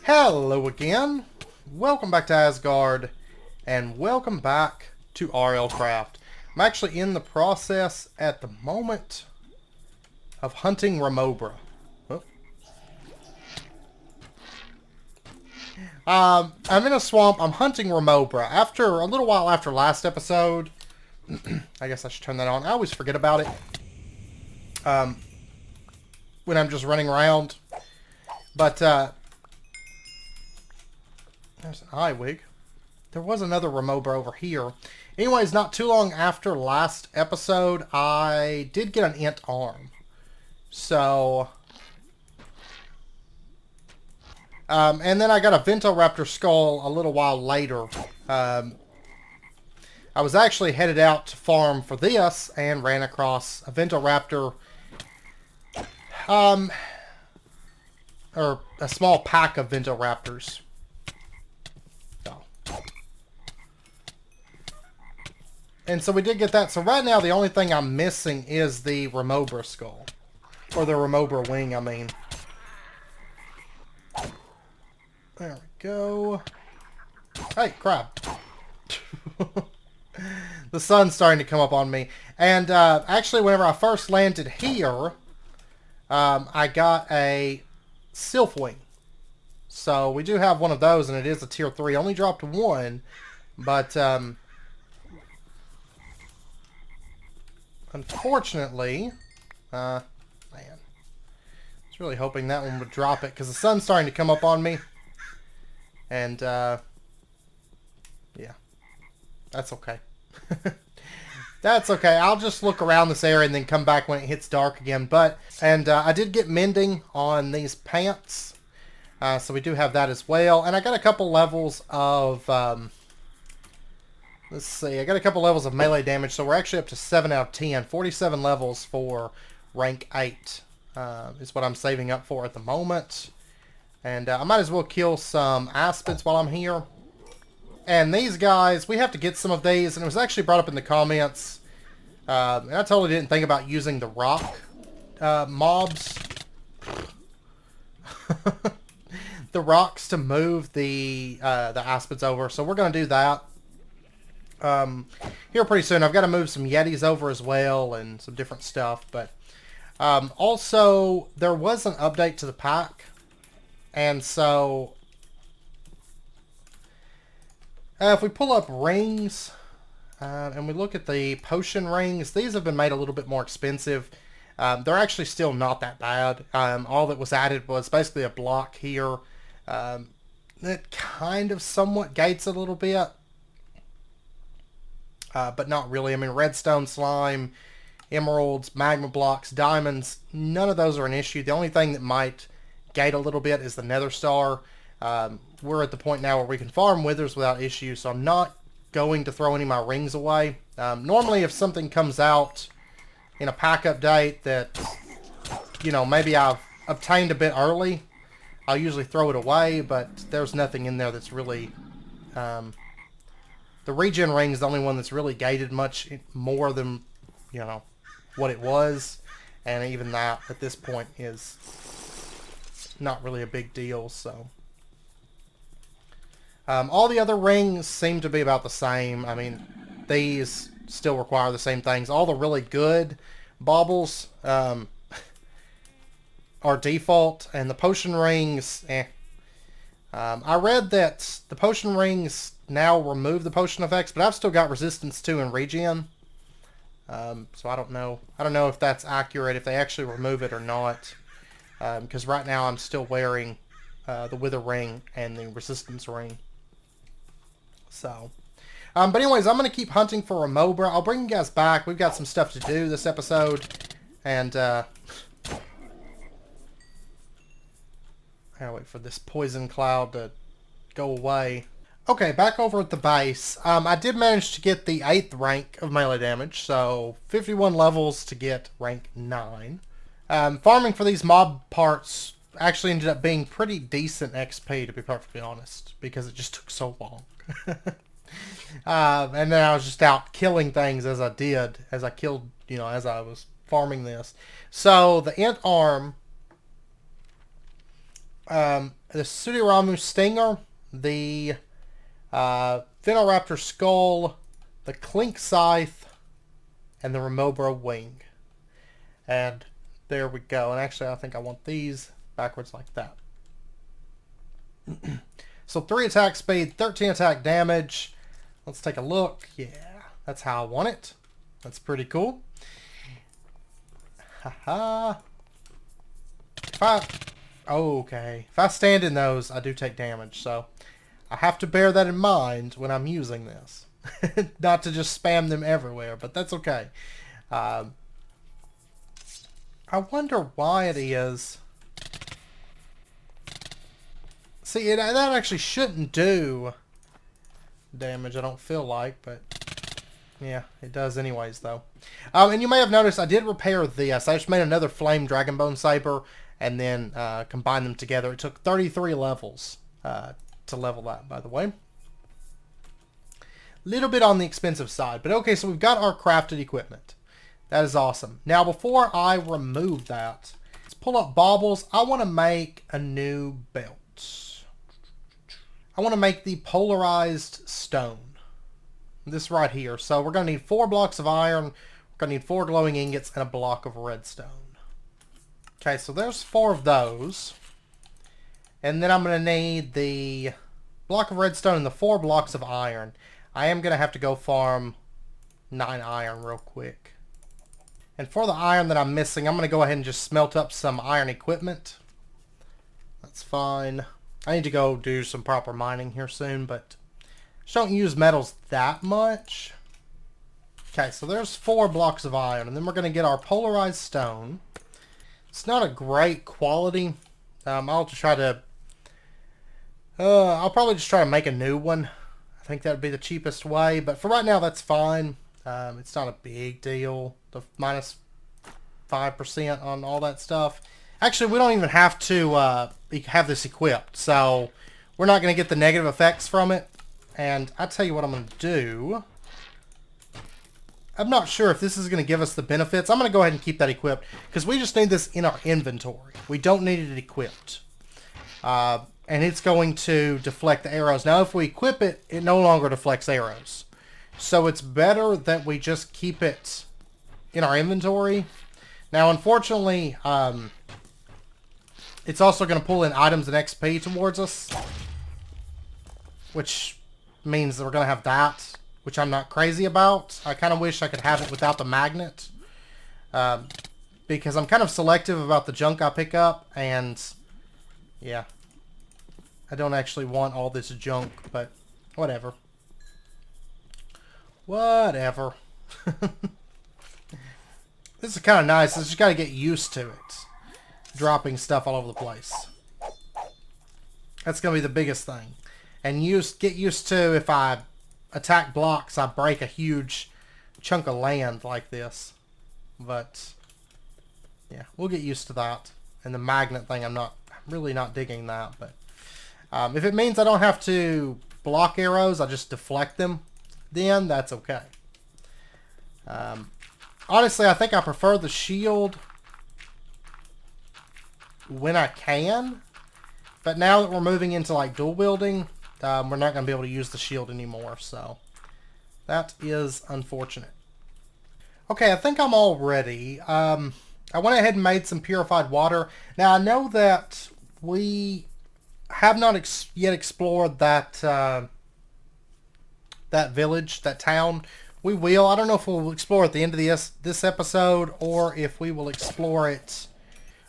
Hello again. Welcome back to Asgard, and welcome back to RLCraft. I'm actually in the process at the moment of hunting Rahovart. Oh. I'm in a swamp. I'm hunting Rahovart. After a little while after last episode, I guess I should turn that on. I always forget about it when I'm just running around. But there's an eye wig. There was another Rahovart over here. Anyways, not too long after last episode, I did get an int arm. So, and then I got a Ventoraptor skull a little while later. I was actually headed out to farm for this and ran across a Ventoraptor, or a small pack of Ventoraptors. And so we did get that. So right now the only thing I'm missing is the Rahovart skull. Or the Rahovart wing, I mean. There we go. Hey, crab. The sun's starting to come up on me. And actually whenever I first landed here, I got a Sylph wing. So we do have one of those, and it is a tier 3. Only dropped one, but unfortunately, man, I was really hoping that one would drop it because the sun's starting to come up on me. And, yeah, that's okay. That's okay. I'll just look around this area and then come back when it hits dark again. And I did get mending on these pants. So we do have that as well. And I got a couple levels of, let's see, I got a couple levels of melee damage, so we're actually up to 7 out of 10. 47 levels for rank 8 is what I'm saving up for at the moment. And I might as well kill some aspids while I'm here. And these guys, we have to get some of these, and it was actually brought up in the comments. And I totally didn't think about using the rock mobs. The rocks to move the aspids over, so we're going to do that. Here pretty soon. I've got to move some yetis over as well and some different stuff. But also, there was an update to the pack. And so, if we pull up rings, and we look at the potion rings, these have been made a little bit more expensive. They're actually still not that bad. All that was added was basically a block here. That kind of somewhat gates a little bit. But not really. I mean, redstone slime, emeralds, magma blocks, diamonds, none of those are an issue. The only thing that might gate a little bit is the nether star. We're at the point now where we can farm withers without issue, so I'm not going to throw any of my rings away. Normally, if something comes out in a pack update that, you know, maybe I've obtained a bit early, I'll usually throw it away, but there's nothing in there that's really... the regen ring is the only one that's really gated much more than, you know, what it was. And even that, at this point, is not really a big deal, so... all the other rings seem to be about the same. I mean, these still require the same things. All the really good baubles are default, and the potion rings, I read that the potion rings now remove the potion effects, but I've still got resistance 2 and regen. So I don't know. I don't know if that's accurate, if they actually remove it or not. Because right now I'm still wearing the wither ring and the resistance ring. So, but anyways, I'm going to keep hunting for Rahovart. I'll bring you guys back. We've got some stuff to do this episode. And, I gotta wait for this poison cloud to go away. Okay, back over at the base. I did manage to get the 8th rank of melee damage, so 51 levels to get rank 9. Farming for these mob parts actually ended up being pretty decent XP, to be perfectly honest, because it just took so long. And then I was just out killing things as I killed, you know, as I was farming this. So the int arm, the Sudiramu Stinger, the Phenoraptor Skull, the Clink Scythe, and the Remobra Wing. And there we go. And actually, I think I want these backwards like that. So 3 attack speed, 13 attack damage. Let's take a look. Yeah, that's how I want it. That's pretty cool. Haha. Okay. If I stand in those, I do take damage. So I have to bear that in mind when I'm using this. Not to just spam them everywhere, but that's okay. I wonder why it is. See, that actually shouldn't do damage, I don't feel like, but yeah, it does anyways, though. And you may have noticed I did repair this. I just made another Flame Dragonbone Saber and then combined them together. It took 33 levels to level that, by the way. Little bit on the expensive side, but okay, so we've got our crafted equipment. That is awesome. Now, before I remove that, let's pull up baubles. I want to make a new belt. I want to make the polarized stone. This right here. So we're going to need 4 blocks of iron. We're going to need 4 glowing ingots and a block of redstone. Okay, so there's 4 of those. And then I'm going to need the block of redstone and the 4 blocks of iron. I am going to have to go farm 9 iron real quick. And for the iron that I'm missing, I'm going to go ahead and just smelt up some iron equipment. That's fine. I need to go do some proper mining here soon, but just don't use metals that much. Okay, so there's 4 blocks of iron, and then we're going to get our polarized stone. It's not a great quality. I'll probably just try to make a new one. I think that would be the cheapest way, but for right now, that's fine. It's not a big deal. The minus 5% on all that stuff. Actually, we don't even have to have this equipped, so we're not going to get the negative effects from it. And I tell you what I'm going to do. I'm not sure if this is going to give us the benefits. I'm going to go ahead and keep that equipped because we just need this in our inventory. We don't need it equipped. And it's going to deflect the arrows. Now, if we equip it, it no longer deflects arrows. So it's better that we just keep it in our inventory. Now, unfortunately, it's also going to pull in items and XP towards us, which means that we're going to have that, which I'm not crazy about. I kind of wish I could have it without the magnet, because I'm kind of selective about the junk I pick up, and yeah, I don't actually want all this junk, but whatever. Whatever. This is kind of nice. I just got to get used to it. Dropping stuff all over the place. That's going to be the biggest thing. And get used to, if I attack blocks, I break a huge chunk of land like this. But yeah, we'll get used to that. And the magnet thing, I'm really not digging that. But if it means I don't have to block arrows, I just deflect them, then that's okay. Honestly, I think I prefer the shield when I can. But now that we're moving into like dual wielding, we're not going to be able to use the shield anymore. So that is unfortunate. Okay, I think I'm all ready. I went ahead and made some purified water. Now I know that we have not yet explored that that village, that town. We will. I don't know if we'll explore at the end of this episode, or if we will explore it,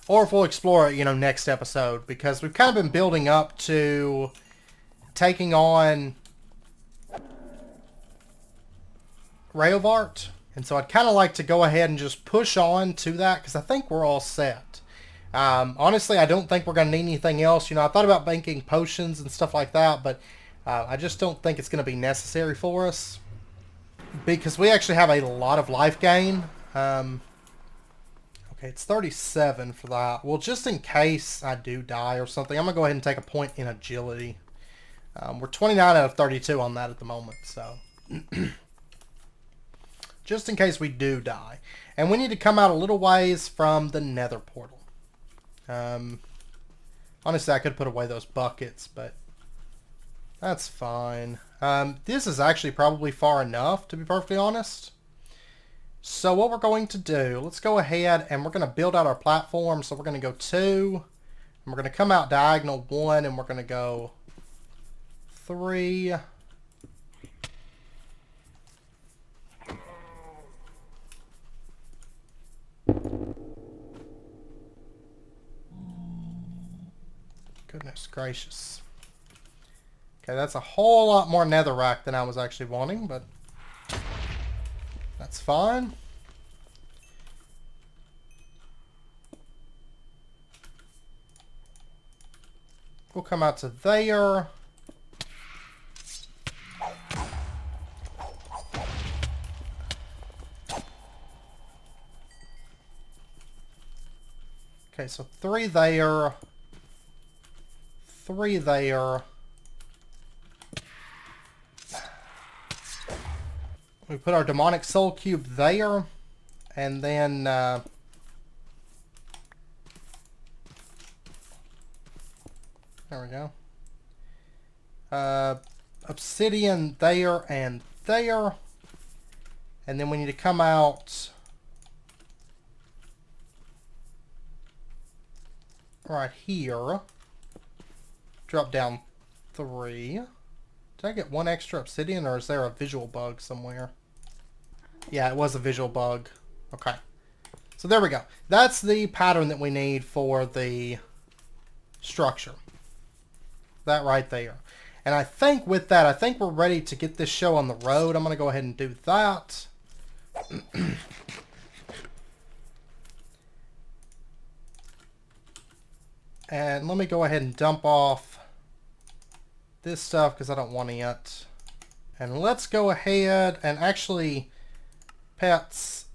you know, next episode, because we've kind of been building up to taking on Rahovart, and so I'd kind of like to go ahead and just push on to that, because I think we're all set. Honestly, I don't think we're going to need anything else. You know, I thought about making potions and stuff like that, but I just don't think it's going to be necessary for us, because we actually have a lot of life gain. Okay, it's 37 for that. Well, just in case I do die or something, I'm going to go ahead and take a point in agility. We're 29 out of 32 on that at the moment, so just in case we do die. And we need to come out a little ways from the nether portal. Honestly, I could put away those buckets, but that's fine. This is actually probably far enough, to be perfectly honest. So what we're going to do, let's go ahead and we're going to build out our platform. So we're going to go 2, and we're going to come out diagonal 1, and we're going to go 3. Goodness gracious. Okay, that's a whole lot more netherrack than I was actually wanting, but that's fine. We'll come out to there. Okay, so 3 there. 3 there. We put our demonic soul cube there, and then there we go. Obsidian there and there, and then we need to come out right here. Drop down 3. Did I get 1 extra obsidian, or is there a visual bug somewhere? Yeah, it was a visual bug. Okay. So there we go. That's the pattern that we need for the structure. That right there. And I think with that, I think we're ready to get this show on the road. I'm going to go ahead and do that. And let me go ahead and dump off this stuff because I don't want it. And let's go ahead and actually, pets,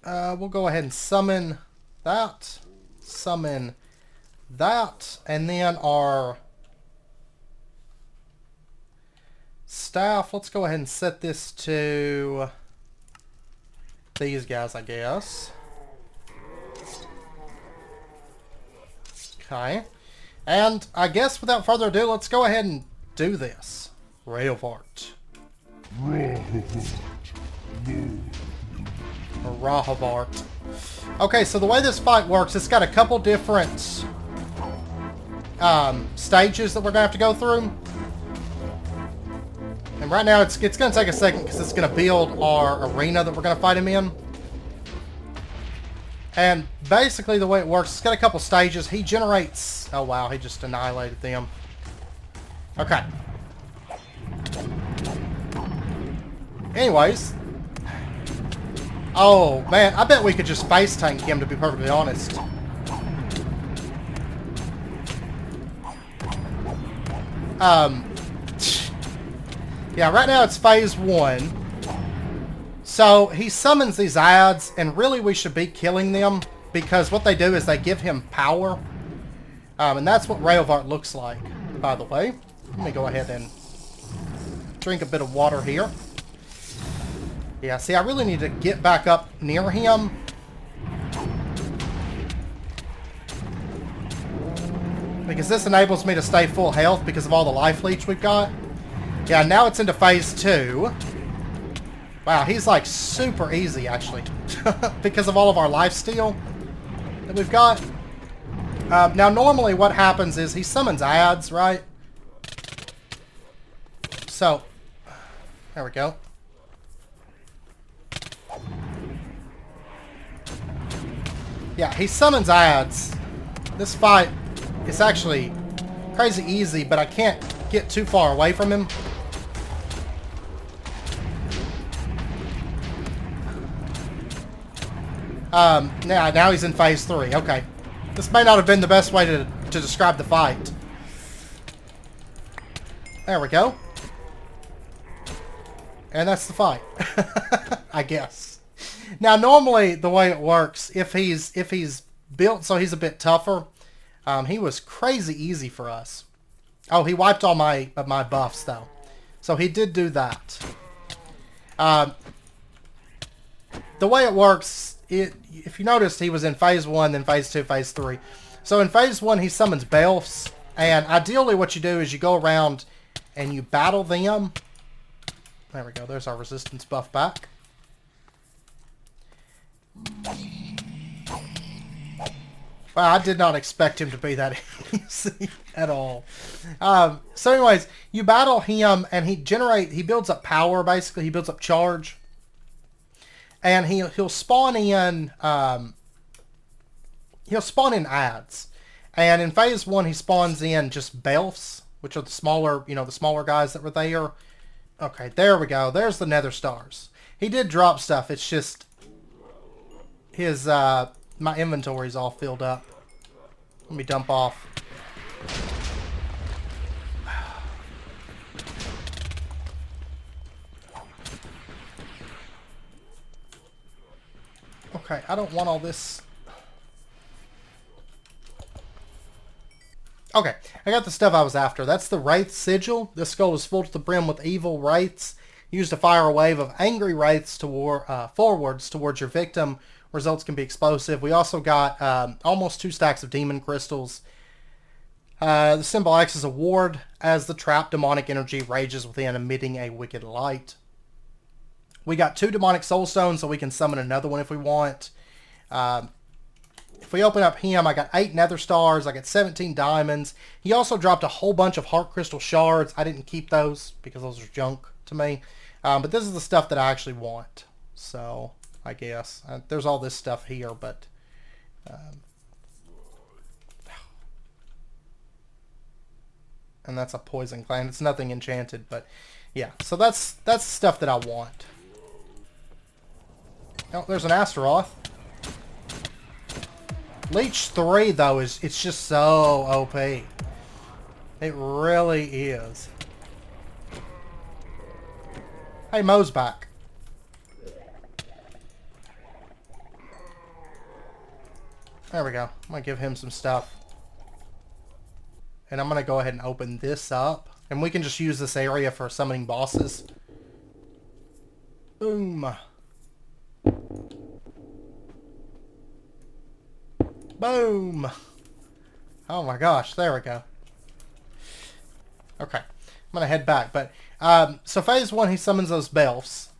we'll go ahead and summon that, and then our staff, let's go ahead and set this to these guys, I guess. Okay. And I guess without further ado, let's go ahead and do this. Rahovart. Rahovart. Okay, so the way this fight works, it's got a couple different stages that we're going to have to go through. And right now, it's going to take a second because it's going to build our arena that we're going to fight him in. And basically the way it works, it's got a couple stages. He generates... Oh wow, he just annihilated them. Okay. Anyways. Oh man, I bet we could just face tank him, to be perfectly honest. Yeah, right now it's phase 1. So he summons these ads, and really we should be killing them because what they do is they give him power. And that's what Rahovart looks like, by the way. Let me go ahead and drink a bit of water here. Yeah, see, I really need to get back up near him. Because this enables me to stay full health because of all the life leech we've got. Yeah, now it's into phase 2. Wow, he's like super easy, actually. Because of all of our lifesteal that we've got. Now, normally what happens is he summons ads, right? So, there we go. Yeah, he summons ads. This fight is actually crazy easy, but I can't get too far away from him. Now he's in phase 3. Okay. This may not have been the best way to describe the fight. There we go. And that's the fight. I guess. Now, normally, the way it works, if he's built so he's a bit tougher, he was crazy easy for us. Oh, he wiped all my buffs, though. So he did do that. The way it works... If you noticed, he was in phase 1, then phase 2, phase 3. So in phase 1, he summons Belfs, and ideally what you do is you go around and you battle them. There we go, there's our resistance buff back. Well, I did not expect him to be that easy at all. So anyways, you battle him, and he builds up power, basically. He builds up charge. And he'll spawn in ads. And in phase 1, he spawns in just Belfs, which are the smaller, the smaller guys that were there. Okay, there we go. There's the Nether Stars. He did drop stuff. It's just his my inventory's all filled up. Let me dump off. Okay, I don't want all this. Okay, I got the stuff I was after. That's the Wraith Sigil. This skull is full to the brim with evil wraiths. Use to fire a wave of angry wraiths forwards towards your victim. Results can be explosive. We also got almost 2 stacks of demon crystals. The symbol acts as a ward as the trapped demonic energy rages within, emitting a wicked light. We got 2 demonic soul stones, so we can summon another one if we want. If we open up him, I got 8 nether stars. I got 17 diamonds. He also dropped a whole bunch of heart crystal shards. I didn't keep those because those are junk to me. But this is the stuff that I actually want. So, I guess. There's all this stuff here, but... and that's a poison gland. It's nothing enchanted, but... yeah, so that's the stuff that I want. Oh, there's an Astaroth. Leech 3, though, it's just so OP. It really is. Hey, Mo's back. There we go. I'm going to give him some stuff. And I'm going to go ahead and open this up. And we can just use this area for summoning bosses. Boom. Boom. Oh my gosh, there we go. Okay, I'm gonna head back, but so phase 1, he summons those Belfs,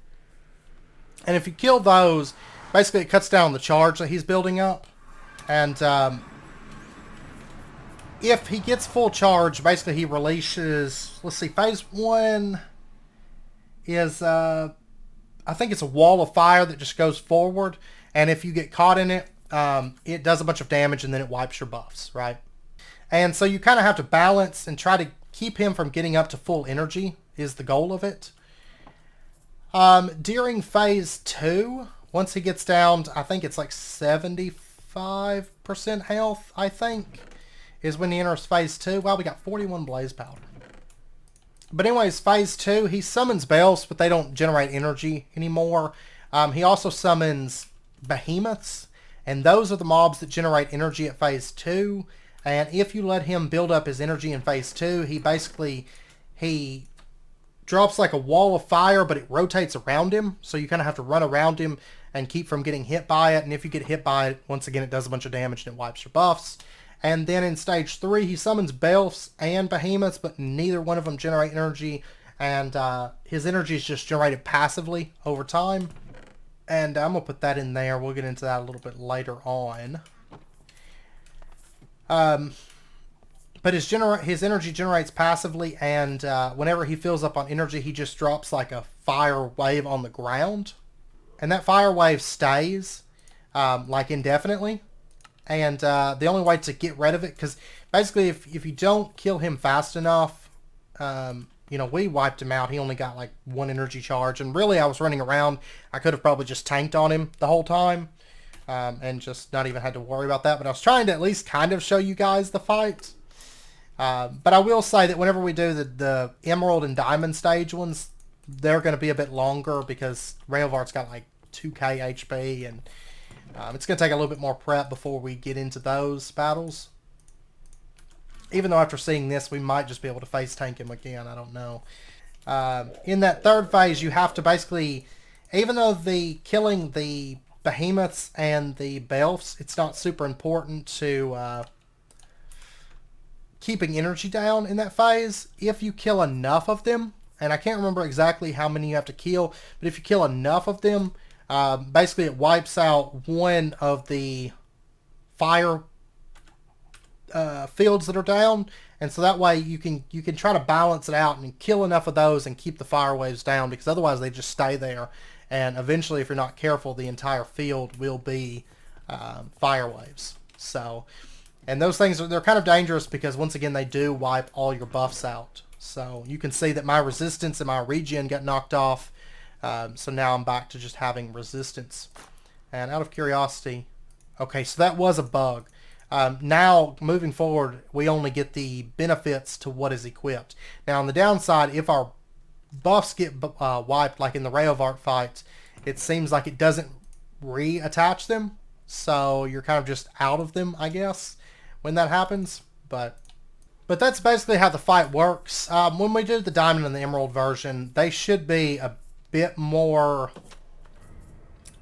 and if you kill those, basically it cuts down the charge that he's building up, and if he gets full charge, basically he releases, let's see, phase 1 is I think it's a wall of fire that just goes forward, and if you get caught in it, it does a bunch of damage and then it wipes your buffs, right? And so you kind of have to balance and try to keep him from getting up to full energy is the goal of it. During phase 2, once he gets down to, I think it's like 75% health, I think, is when he enters phase 2. Wow, we got 41 blaze powder. But anyways, phase 2, he summons Bells, but they don't generate energy anymore. He also summons behemoths. And those are the mobs that generate energy at phase 2. And if you let him build up his energy in phase 2, he drops like a wall of fire, but it rotates around him. So you kind of have to run around him and keep from getting hit by it. And if you get hit by it, once again, it does a bunch of damage and it wipes your buffs. And then in stage 3, he summons Belfs and Behemoths, but neither one of them generate energy. And his energy is just generated passively over time. And I'm going to put that in there. We'll get into that a little bit later on. But his energy generates passively, and whenever he fills up on energy, he just drops like a fire wave on the ground. And that fire wave stays like indefinitely. And the only way to get rid of it, because basically if you don't kill him fast enough, you know, we wiped him out. He only got like 1 energy charge. And really, I was running around. I could have probably just tanked on him the whole time. And just not even had to worry about that. But I was trying to at least kind of show you guys the fight. But I will say that whenever we do the Emerald and Diamond stage ones, they're going to be a bit longer because Rahovart's got like 2k HP. And it's going to take a little bit more prep before we get into those battles. Even though after seeing this, we might just be able to face tank him again. I don't know. In that third phase, you have to basically, even though killing the Behemoths and the Belfs, it's not super important to keeping energy down in that phase. If you kill enough of them, and I can't remember exactly how many you have to kill, but if you kill enough of them, basically it wipes out one of the fire fields that are down, and so that way you can try to balance it out and kill enough of those and keep the fire waves down, because otherwise they just stay there, and eventually, if you're not careful, the entire field will be fire waves. So, and those things they're kind of dangerous because once again they do wipe all your buffs out. So you can see that my resistance and my regen got knocked off. So now I'm back to just having resistance. And out of curiosity, okay, so that was a bug. Now, moving forward, we only get the benefits to what is equipped. Now, on the downside, if our buffs get wiped, like in the Rahovart fights, it seems like it doesn't reattach them. So you're kind of just out of them, I guess, when that happens. But that's basically how the fight works. When we do the Diamond and the Emerald version, they should be a bit more...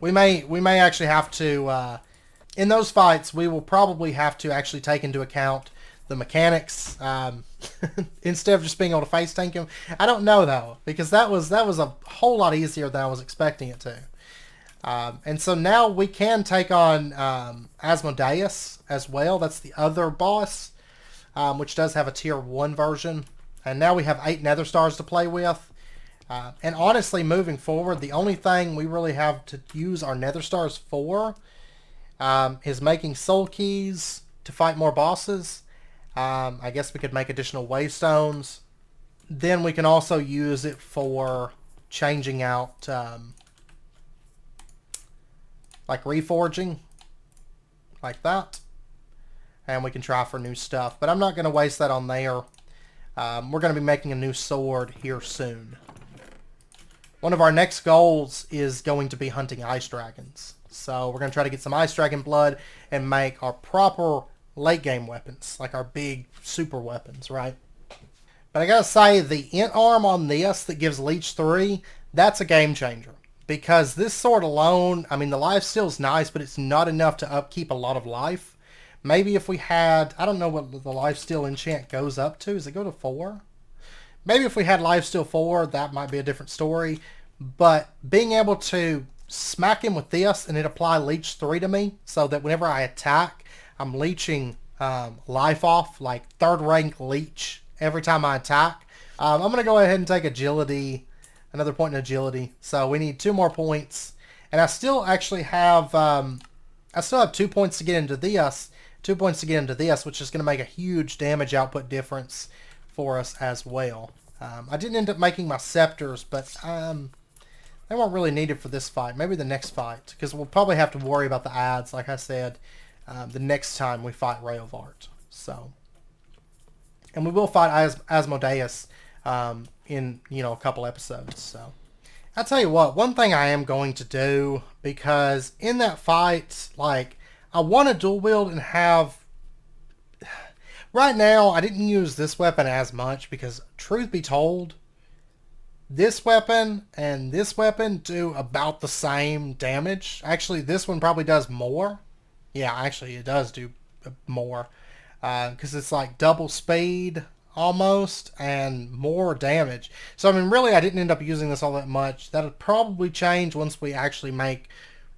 We may actually have to... in those fights, we will probably have to actually take into account the mechanics instead of just being able to face tank him. I don't know though, because that was a whole lot easier than I was expecting it to. And so now we can take on Asmodeus as well. That's the other boss, which does have a tier 1 version. And now we have 8 Nether Stars to play with. And honestly, moving forward, the only thing we really have to use our Nether Stars for is making soul keys to fight more bosses. I guess we could make additional waystones. Then we can also use it for changing out like reforging, like that. And we can try for new stuff. But I'm not going to waste that on there. We're going to be making a new sword here soon. One of our next goals is going to be hunting ice dragons. So we're going to try to get some ice dragon blood and make our proper late game weapons, like our big super weapons, right? But I gotta say, the int arm on this that gives leech 3, that's a game changer. Because this sword alone, I mean, the lifesteal's nice, but it's not enough to upkeep a lot of life. Maybe if we had, I don't know what the lifesteal enchant goes up to. Does it go to 4? Maybe if we had lifesteal 4, that might be a different story. But being able to smack him with this and it apply leech 3 to me, so that whenever I attack, I'm leeching life off, like 3rd rank leech every time I attack. I'm going to go ahead and take agility, another point in agility. So we need 2 more points. And I still actually have, 2 points to get into this, 2 points to get into this, which is going to make a huge damage output difference for us as well. I didn't end up making my scepters, but they weren't really needed for this fight. Maybe the next fight, because we'll probably have to worry about the ads, like I said, the next time we fight Rahovart. So, and we will fight Asmodeus in, a couple episodes. So, I'll tell you what, one thing I am going to do, because in that fight, like, I want to dual wield and have... Right now, I didn't use this weapon as much because, truth be told, this weapon and this weapon do about the same damage. Actually, this one probably does more. Yeah, actually, it does do more. Because it's like double speed, almost, and more damage. So, I mean, really, I didn't end up using this all that much. That'll probably change once we actually make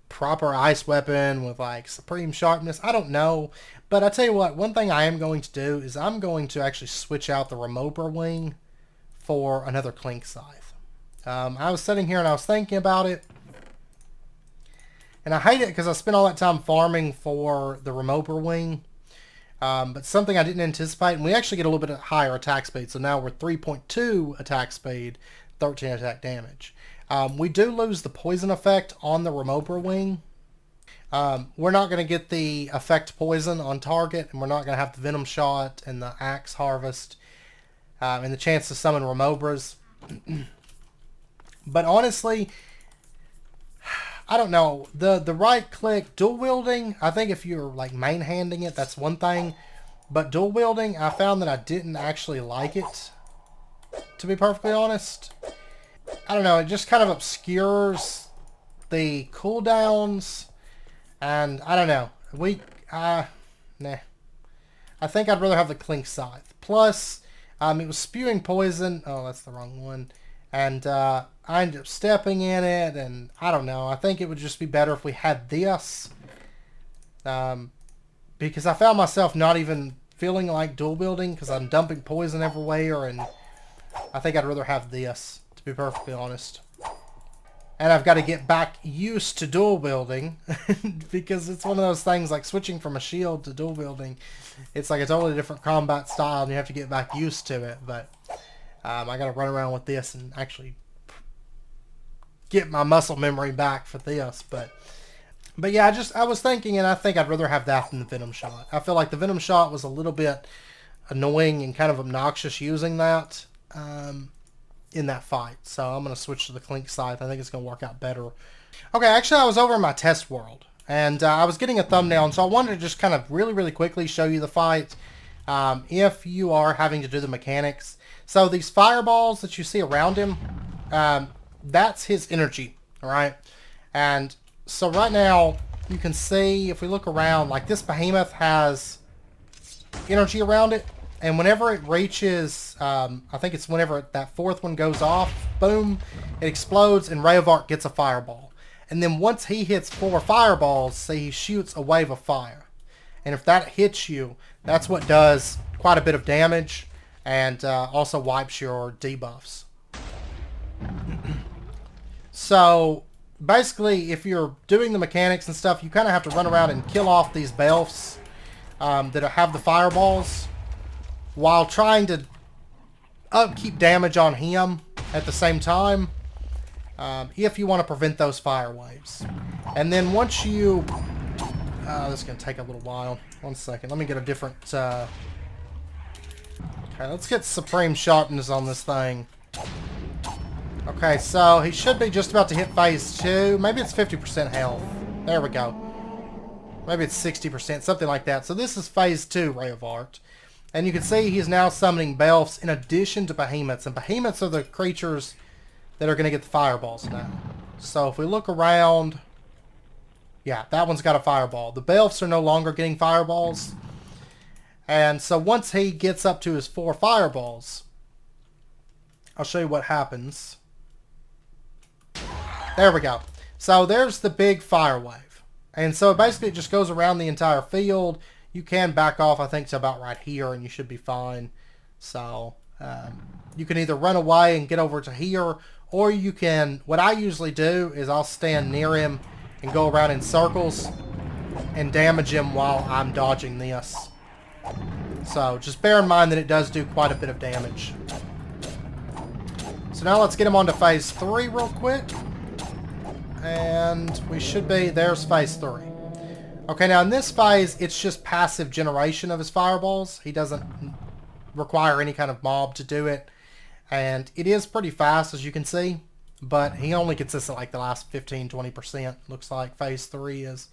proper ice weapon with, like, supreme sharpness. I don't know. But I tell you what, one thing I am going to do is I'm going to actually switch out the Rahovart wing for another Clink Scythe. I was sitting here and I was thinking about it. And I hate it because I spent all that time farming for the Rahovart wing. But something I didn't anticipate, and we actually get a little bit higher attack speed. So now we're 3.2 attack speed, 13 attack damage. We do lose the poison effect on the Rahovart wing. We're not going to get the effect poison on target, and we're not going to have the venom shot and the axe harvest and the chance to summon Ramovras. But honestly, I don't know. The right click dual wielding, I think if you're like main handing it, that's one thing. But dual wielding, I found that I didn't actually like it, to be perfectly honest. I don't know, it just kind of obscures the cooldowns. And I don't know. Nah. I think I'd rather have the Clink Scythe. Plus, it was spewing poison. Oh, that's the wrong one. And I ended up stepping in it, and I don't know. I think it would just be better if we had this. Because I found myself not even feeling like duel building because I'm dumping poison everywhere, and I think I'd rather have this, to be perfectly honest. And I've got to get back used to duel building because it's one of those things like switching from a shield to duel building. It's like a totally different combat style, and you have to get back used to it. But I got to run around with this and actually get my muscle memory back for this. But yeah, I was thinking, and I think I'd rather have that than the Venom Shot. I feel like the Venom Shot was a little bit annoying and kind of obnoxious using that in that fight. So I'm going to switch to the Clink Scythe. I think it's going to work out better. Okay, actually I was over in my test world, and I was getting a thumbnail, and so I wanted to just kind of really, really quickly show you the fight if you are having to do the mechanics. So these fireballs that you see around him, that's his energy, all right? And so right now, you can see, if we look around, like this behemoth has energy around it, and whenever it reaches, I think it's whenever that fourth one goes off, boom, it explodes, and Rahovart gets a fireball. And then once he hits 4 fireballs, see, he shoots a wave of fire. And if that hits you, that's what does quite a bit of damage, and also wipes your debuffs. So basically, if you're doing the mechanics and stuff, you kind of have to run around and kill off these belfs that have the fireballs while trying to upkeep damage on him at the same time if you want to prevent those fire waves. And then once you... this is going to take a little while. 1 second. Let me get a different... okay, let's get Supreme Sharpness on this thing. Okay, so he should be just about to hit phase 2. Maybe it's 50% health. There we go. Maybe it's 60%, something like that. So this is phase 2 Rahovart. And you can see he's now summoning belfs in addition to behemoths. And behemoths are the creatures that are going to get the fireballs now. So if we look around... yeah, that one's got a fireball. The belfs are no longer getting fireballs. And so once he gets up to his 4 fireballs, I'll show you what happens. There we go. So there's the big fire wave. And so basically it just goes around the entire field. You can back off, I think, to about right here, and you should be fine. So you can either run away and get over to here, or you can... what I usually do is I'll stand near him and go around in circles and damage him while I'm dodging this. So just bear in mind that it does do quite a bit of damage. So now let's get him on to phase 3 real quick. And we should be... there's phase 3. Okay, now in this phase, it's just passive generation of his fireballs. He doesn't require any kind of mob to do it. And it is pretty fast, as you can see. But he only consists of like the last 15-20%, looks like phase 3 is.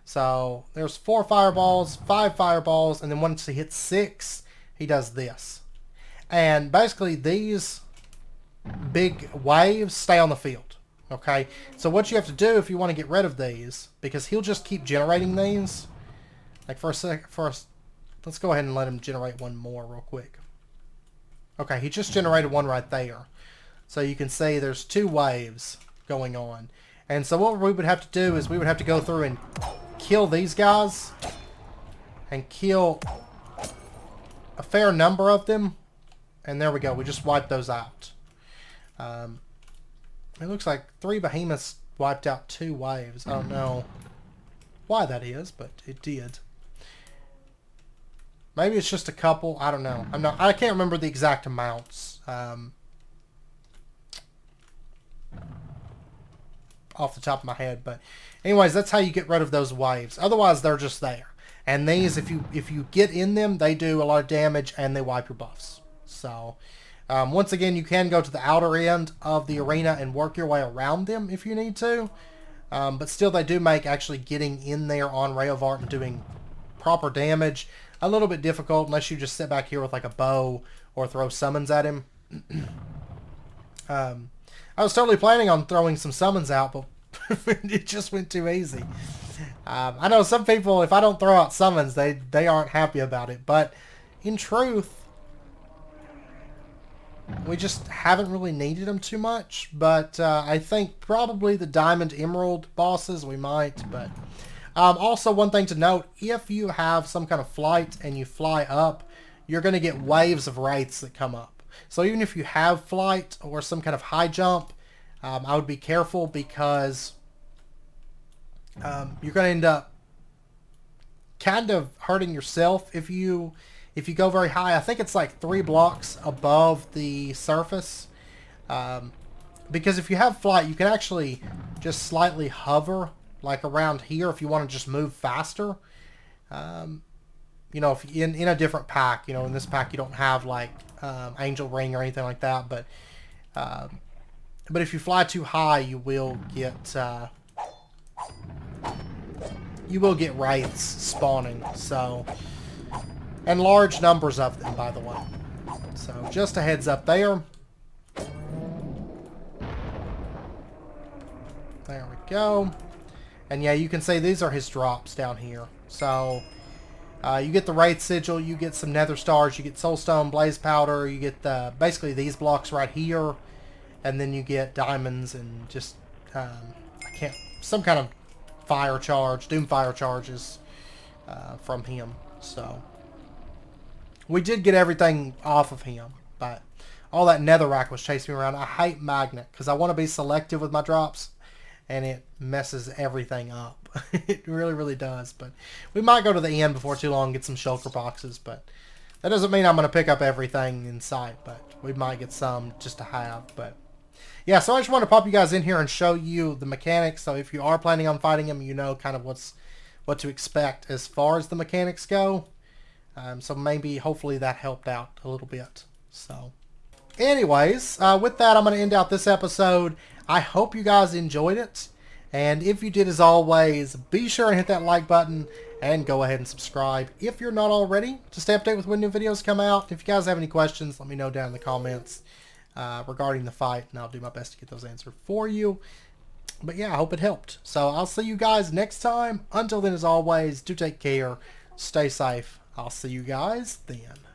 So there's 4 fireballs, 5 fireballs, and then once he hits 6, he does this. And basically these big waves stay on the field. Okay, so what you have to do if you want to get rid of these, because he'll just keep generating these. Like for a sec, let's go ahead and let him generate one more real quick. Okay, he just generated one right there. So you can see there's 2 waves going on. And so what we would have to do is we would have to go through and kill these guys. And kill a fair number of them. And there we go, we just wiped those out. It looks like 3 behemoths wiped out 2 waves. I don't know why that is, but it did. Maybe it's just a couple. I don't know. I can't remember the exact amounts off the top of my head. But anyways, that's how you get rid of those waves. Otherwise, they're just there. And these, if you get in them, they do a lot of damage and they wipe your buffs. So... once again, you can go to the outer end of the arena and work your way around them if you need to. But still, they do make actually getting in there on Rahovart and doing proper damage a little bit difficult unless you just sit back here with like a bow or throw summons at him. I was totally planning on throwing some summons out, but it just went too easy. I know some people, if I don't throw out summons, they aren't happy about it. But in truth... We just haven't really needed them too much, but I think probably the Diamond Emerald bosses we might. But also one thing to note, if you have some kind of flight and you fly up, you're going to get waves of wraiths that come up. So even if you have flight or some kind of high jump, I would be careful because you're going to end up kind of hurting yourself if you go very high. I think it's like 3 blocks above the surface. Because if you have flight, you can actually just slightly hover like around here if you want to just move faster. You know, if in a different pack, you know, in this pack you don't have like Angel Ring or anything like that, but if you fly too high, you will get wraiths spawning. So, and large numbers of them, by the way. So just a heads up there. There we go. And yeah, you can see these are his drops down here. So you get the Wraith Sigil, you get some Nether Stars, you get Soulstone, Blaze Powder, you get basically these blocks right here, and then you get diamonds and just some kind of fire charge, Doom Fire charges from him. So we did get everything off of him, but all that netherrack was chasing me around. I hate magnet because I want to be selective with my drops, and it messes everything up. It really, really does. But we might go to the end before too long and get some shulker boxes, but that doesn't mean I'm going to pick up everything in sight, but we might get some just to have. But yeah, so I just want to pop you guys in here and show you the mechanics. So if you are planning on fighting him, you know kind of what to expect as far as the mechanics go. So maybe, hopefully that helped out a little bit. So anyways, with that, I'm going to end out this episode. I hope you guys enjoyed it. And if you did, as always, be sure and hit that like button and go ahead and subscribe if you're not already to stay updated with when new videos come out. If you guys have any questions, let me know down in the comments regarding the fight, and I'll do my best to get those answered for you. But yeah, I hope it helped. So I'll see you guys next time. Until then, as always, do take care. Stay safe. I'll see you guys then.